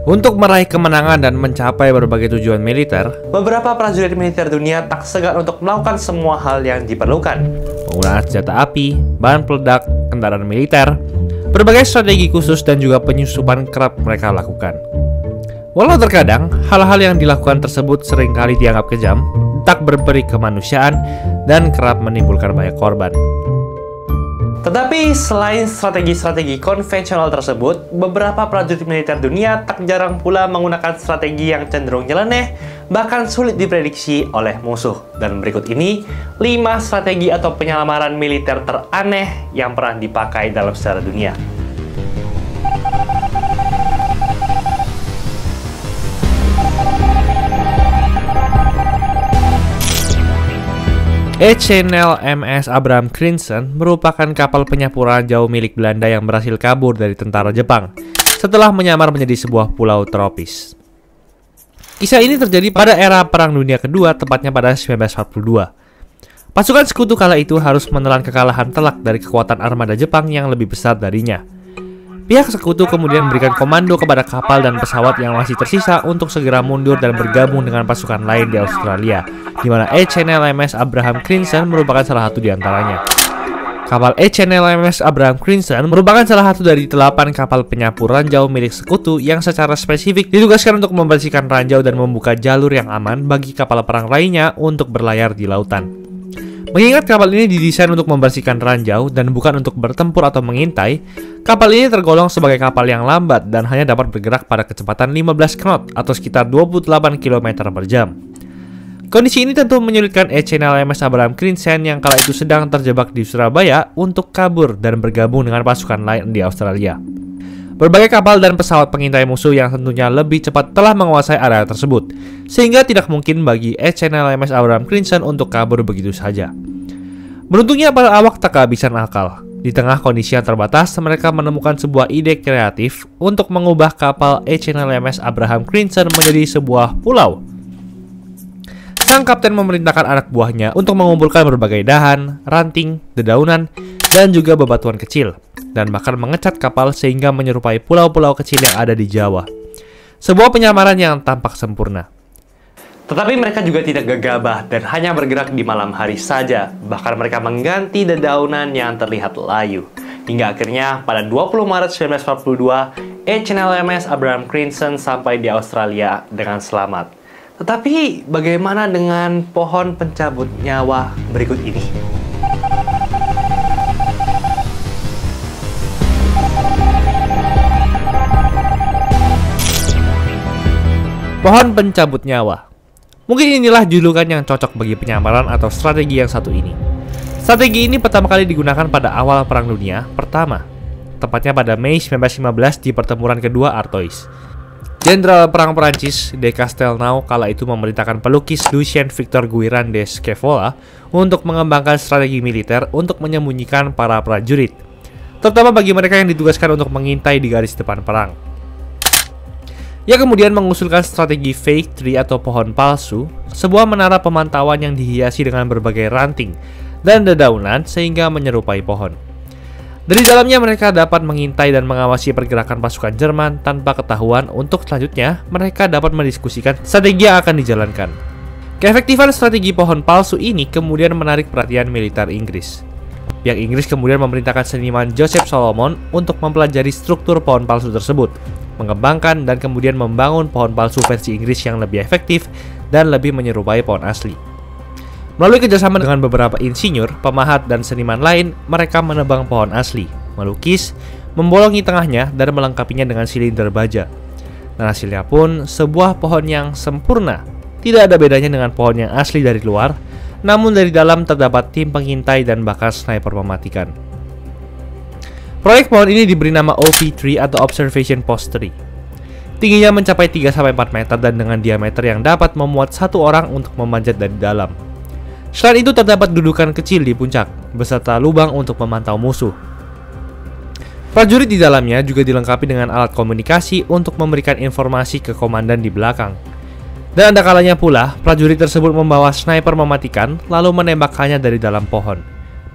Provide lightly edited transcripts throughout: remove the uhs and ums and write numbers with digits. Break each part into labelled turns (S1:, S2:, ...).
S1: Untuk meraih kemenangan dan mencapai berbagai tujuan militer,
S2: beberapa prajurit militer dunia tak segan untuk melakukan semua hal yang diperlukan.
S1: Penggunaan senjata api, bahan peledak, kendaraan militer, berbagai strategi khusus dan juga penyusupan kerap mereka lakukan. Walau terkadang, hal-hal yang dilakukan tersebut seringkali dianggap kejam, tak berperi kemanusiaan, dan kerap menimbulkan banyak korban.
S2: Tetapi selain strategi-strategi konvensional tersebut, beberapa prajurit militer dunia tak jarang pula menggunakan strategi yang cenderung nyeleneh, bahkan sulit diprediksi oleh musuh. Dan berikut ini 5 strategi atau penyamaran militer teraneh yang pernah dipakai dalam sejarah dunia.
S1: HNL MS Abraham Crimson merupakan kapal penyapu ranjau milik Belanda yang berhasil kabur dari tentara Jepang setelah menyamar menjadi sebuah pulau tropis. Kisah ini terjadi pada era Perang Dunia Kedua, tepatnya pada 1942. Pasukan sekutu kala itu harus menelan kekalahan telak dari kekuatan armada Jepang yang lebih besar darinya. Pihak sekutu kemudian memberikan komando kepada kapal dan pesawat yang masih tersisa untuk segera mundur dan bergabung dengan pasukan lain di Australia, di mana HNL MS Abraham Crimson merupakan salah satu di antaranya. Kapal HNL MS Abraham Crimson merupakan salah satu dari 8 kapal penyapu ranjau milik sekutu yang secara spesifik ditugaskan untuk membersihkan ranjau dan membuka jalur yang aman bagi kapal perang lainnya untuk berlayar di lautan. Mengingat kapal ini didesain untuk membersihkan ranjau dan bukan untuk bertempur atau mengintai, kapal ini tergolong sebagai kapal yang lambat dan hanya dapat bergerak pada kecepatan 15 knot atau sekitar 28 km per jam. Kondisi ini tentu menyulitkan HNL MS Abraham Crimson yang kala itu sedang terjebak di Surabaya untuk kabur dan bergabung dengan pasukan lain di Australia. Berbagai kapal dan pesawat pengintai musuh yang tentunya lebih cepat telah menguasai area tersebut, sehingga tidak mungkin bagi HNL MS Abraham Crimson untuk kabur begitu saja. Beruntungnya para awak tak kehabisan akal. Di tengah kondisi yang terbatas, mereka menemukan sebuah ide kreatif untuk mengubah kapal HNL MS Abraham Crimson menjadi sebuah pulau. Sang kapten memerintahkan anak buahnya untuk mengumpulkan berbagai dahan, ranting, dedaunan, dan juga bebatuan kecil, dan bahkan mengecat kapal sehingga menyerupai pulau-pulau kecil yang ada di Jawa. Sebuah penyamaran yang tampak sempurna.
S2: Tetapi mereka juga tidak gegabah dan hanya bergerak di malam hari saja. Bahkan mereka mengganti dedaunan yang terlihat layu. Hingga akhirnya pada 20 Maret 1942, HNL MS Abraham Crimson sampai di Australia dengan selamat. Tetapi bagaimana dengan pohon pencabut nyawa berikut ini?
S1: Pohon pencabut nyawa. Mungkin inilah julukan yang cocok bagi penyamaran atau strategi yang satu ini. Strategi ini pertama kali digunakan pada awal Perang Dunia Pertama, tepatnya pada Mei 1915 di pertempuran kedua Artois. Jenderal Perang Perancis de Castelnau kala itu memerintahkan pelukis Lucien Victor Guiran de Scaevola untuk mengembangkan strategi militer untuk menyembunyikan para prajurit, terutama bagi mereka yang ditugaskan untuk mengintai di garis depan perang. Ia kemudian mengusulkan strategi fake tree atau pohon palsu, sebuah menara pemantauan yang dihiasi dengan berbagai ranting dan dedaunan sehingga menyerupai pohon. Dari dalamnya mereka dapat mengintai dan mengawasi pergerakan pasukan Jerman tanpa ketahuan. Untuk selanjutnya, mereka dapat mendiskusikan strategi yang akan dijalankan. Keefektifan strategi pohon palsu ini kemudian menarik perhatian militer Inggris. Pihak Inggris kemudian memerintahkan seniman Joseph Solomon untuk mempelajari struktur pohon palsu tersebut, mengembangkan dan kemudian membangun pohon palsu versi Inggris yang lebih efektif dan lebih menyerupai pohon asli. Melalui kerjasama dengan beberapa insinyur, pemahat, dan seniman lain, mereka menebang pohon asli, melukis, membolongi tengahnya, dan melengkapinya dengan silinder baja. Dan hasilnya pun sebuah pohon yang sempurna. Tidak ada bedanya dengan pohon yang asli dari luar, namun dari dalam terdapat tim pengintai dan bahkan sniper mematikan. Proyek pohon ini diberi nama OP3 atau Observation Post Tree. Tingginya mencapai 3-4 meter dan dengan diameter yang dapat memuat satu orang untuk memanjat dari dalam. Selain itu terdapat dudukan kecil di puncak, beserta lubang untuk memantau musuh. Prajurit di dalamnya juga dilengkapi dengan alat komunikasi untuk memberikan informasi ke komandan di belakang. Dan ada kalanya pula, prajurit tersebut membawa sniper mematikan, lalu menembakkannya dari dalam pohon,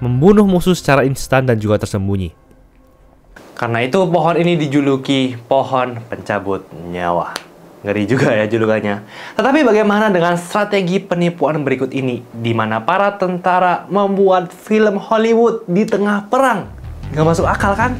S1: membunuh musuh secara instan dan juga tersembunyi.
S2: Karena itu pohon ini dijuluki pohon pencabut nyawa. Ngeri juga ya julukannya. Tetapi bagaimana dengan strategi penipuan berikut ini, di mana para tentara membuat film Hollywood di tengah perang? Nggak masuk akal kan?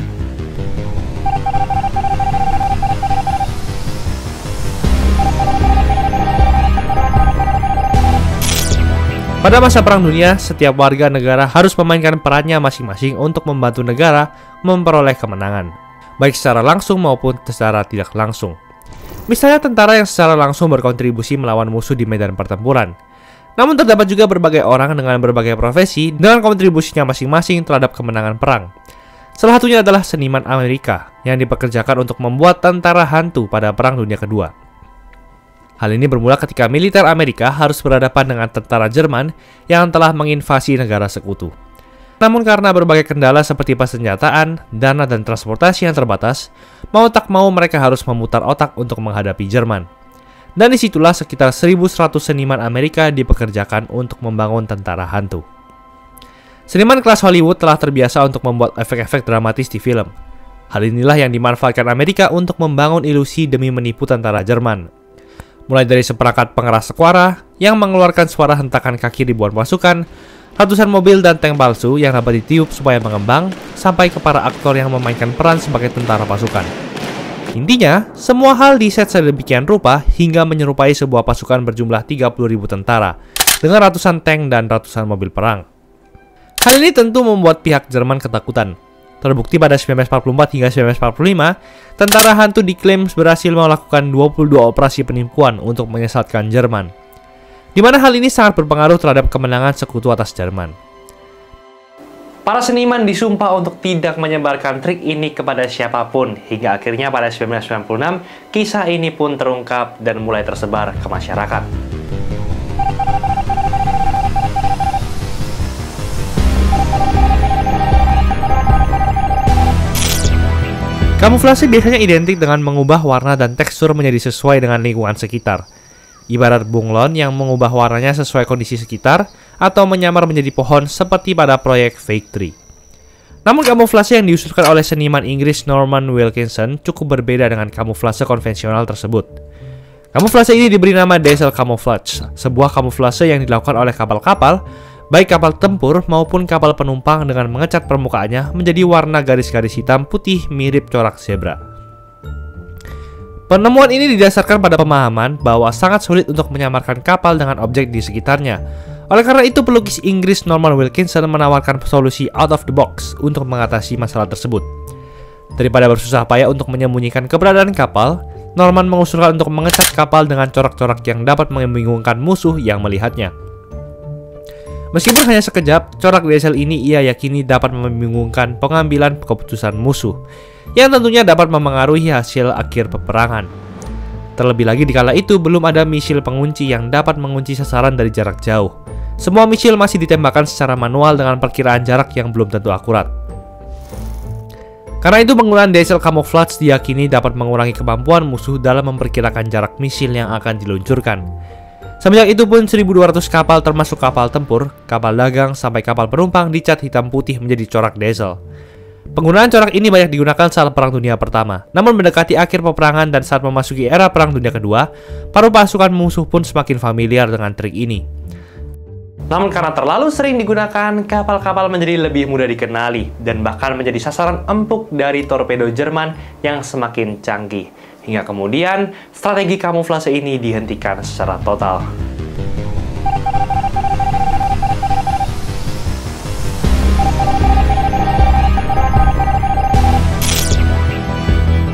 S1: Pada masa Perang Dunia, setiap warga negara harus memainkan perannya masing-masing untuk membantu negara memperoleh kemenangan, baik secara langsung maupun secara tidak langsung. Misalnya tentara yang secara langsung berkontribusi melawan musuh di medan pertempuran. Namun terdapat juga berbagai orang dengan berbagai profesi dengan kontribusinya masing-masing terhadap kemenangan perang. Salah satunya adalah seniman Amerika yang dipekerjakan untuk membuat tentara hantu pada Perang Dunia Kedua. Hal ini bermula ketika militer Amerika harus berhadapan dengan tentara Jerman yang telah menginvasi negara sekutu. Namun karena berbagai kendala seperti persenjataan, dana, dan transportasi yang terbatas, mau tak mau mereka harus memutar otak untuk menghadapi Jerman. Dan disitulah sekitar 1.100 seniman Amerika dipekerjakan untuk membangun tentara hantu. Seniman kelas Hollywood telah terbiasa untuk membuat efek-efek dramatis di film. Hal inilah yang dimanfaatkan Amerika untuk membangun ilusi demi menipu tentara Jerman. Mulai dari seperangkat pengeras suara yang mengeluarkan suara hentakan kaki ribuan pasukan, ratusan mobil dan tank palsu yang dapat ditiup supaya mengembang, sampai ke para aktor yang memainkan peran sebagai tentara pasukan. Intinya, semua hal diset sedemikian rupa hingga menyerupai sebuah pasukan berjumlah 30.000 tentara, dengan ratusan tank dan ratusan mobil perang. Hal ini tentu membuat pihak Jerman ketakutan. Terbukti pada 1944 hingga 1945, tentara hantu diklaim berhasil melakukan 22 operasi penipuan untuk menyesatkan Jerman, di mana hal ini sangat berpengaruh terhadap kemenangan sekutu atas Jerman.
S2: Para seniman disumpah untuk tidak menyebarkan trik ini kepada siapapun, hingga akhirnya pada 1996, kisah ini pun terungkap dan mulai tersebar ke masyarakat.
S1: Kamuflase biasanya identik dengan mengubah warna dan tekstur menjadi sesuai dengan lingkungan sekitar. Ibarat bunglon yang mengubah warnanya sesuai kondisi sekitar atau menyamar menjadi pohon seperti pada proyek Fake Tree. Namun kamuflase yang diusulkan oleh seniman Inggris Norman Wilkinson cukup berbeda dengan kamuflase konvensional tersebut. Kamuflase ini diberi nama Diesel Camouflage, sebuah kamuflase yang dilakukan oleh kapal-kapal, baik kapal tempur maupun kapal penumpang, dengan mengecat permukaannya menjadi warna garis-garis hitam putih mirip corak zebra. Penemuan ini didasarkan pada pemahaman bahwa sangat sulit untuk menyamarkan kapal dengan objek di sekitarnya. Oleh karena itu, pelukis Inggris Norman Wilkinson menawarkan solusi out of the box untuk mengatasi masalah tersebut. Daripada bersusah payah untuk menyembunyikan keberadaan kapal, Norman mengusulkan untuk mengecat kapal dengan corak-corak yang dapat membingungkan musuh yang melihatnya. Meskipun hanya sekejap, corak diesel ini ia yakini dapat membingungkan pengambilan keputusan musuh, yang tentunya dapat memengaruhi hasil akhir peperangan. Terlebih lagi dikala itu belum ada misil pengunci yang dapat mengunci sasaran dari jarak jauh. Semua misil masih ditembakkan secara manual dengan perkiraan jarak yang belum tentu akurat. Karena itu penggunaan diesel camouflage diyakini dapat mengurangi kemampuan musuh dalam memperkirakan jarak misil yang akan diluncurkan. Semenjak itu pun 1.200 kapal termasuk kapal tempur, kapal dagang, sampai kapal penumpang dicat hitam putih menjadi corak diesel. Penggunaan corak ini banyak digunakan saat Perang Dunia Pertama. Namun mendekati akhir peperangan dan saat memasuki era Perang Dunia Kedua, para pasukan musuh pun semakin familiar dengan trik ini.
S2: Namun karena terlalu sering digunakan, kapal-kapal menjadi lebih mudah dikenali dan bahkan menjadi sasaran empuk dari torpedo Jerman yang semakin canggih. Hingga kemudian, strategi kamuflase ini dihentikan secara total.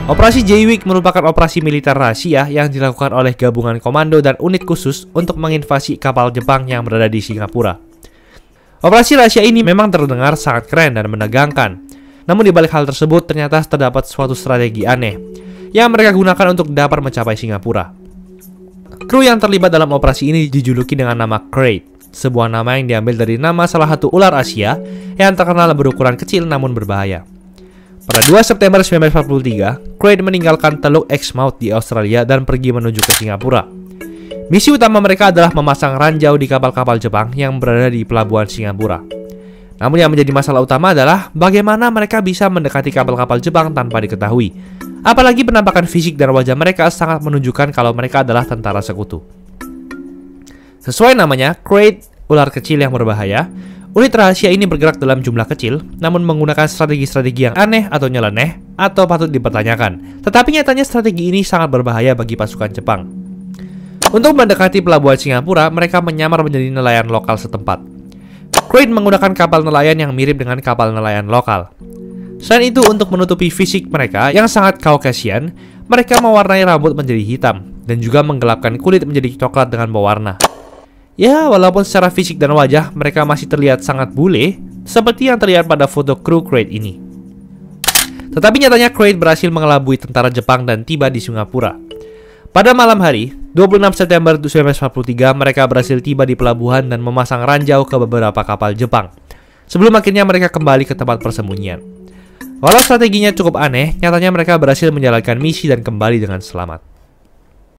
S1: Operasi Jaywick merupakan operasi militer rahasia yang dilakukan oleh gabungan komando dan unit khusus untuk menginvasi kapal Jepang yang berada di Singapura. Operasi rahasia ini memang terdengar sangat keren dan menegangkan. Namun di balik hal tersebut ternyata terdapat suatu strategi aneh yang mereka gunakan untuk dapat mencapai Singapura. Kru yang terlibat dalam operasi ini dijuluki dengan nama Kraid, sebuah nama yang diambil dari nama salah satu ular Asia yang terkenal berukuran kecil namun berbahaya. Pada 2 September 1943, Kraid meninggalkan Teluk Exmouth di Australia dan pergi menuju ke Singapura. Misi utama mereka adalah memasang ranjau di kapal-kapal Jepang yang berada di pelabuhan Singapura. Namun yang menjadi masalah utama adalah bagaimana mereka bisa mendekati kapal-kapal Jepang tanpa diketahui. Apalagi penampakan fisik dan wajah mereka sangat menunjukkan kalau mereka adalah tentara sekutu. Sesuai namanya, Kraid, ular kecil yang berbahaya, unit rahasia ini bergerak dalam jumlah kecil, namun menggunakan strategi-strategi yang aneh atau nyeleneh, atau patut dipertanyakan. Tetapi nyatanya strategi ini sangat berbahaya bagi pasukan Jepang. Untuk mendekati pelabuhan Singapura, mereka menyamar menjadi nelayan lokal setempat. Kraid menggunakan kapal nelayan yang mirip dengan kapal nelayan lokal. Selain itu, untuk menutupi fisik mereka yang sangat Caucasian, mereka mewarnai rambut menjadi hitam dan juga menggelapkan kulit menjadi coklat dengan pewarna. Ya, walaupun secara fisik dan wajah mereka masih terlihat sangat bule, seperti yang terlihat pada foto kru Kraid ini. Tetapi nyatanya Kraid berhasil mengelabui tentara Jepang dan tiba di Singapura. Pada malam hari, 26 September 1943, mereka berhasil tiba di pelabuhan dan memasang ranjau ke beberapa kapal Jepang. Sebelum akhirnya mereka kembali ke tempat persembunyian. Walau strateginya cukup aneh, nyatanya mereka berhasil menjalankan misi dan kembali dengan selamat.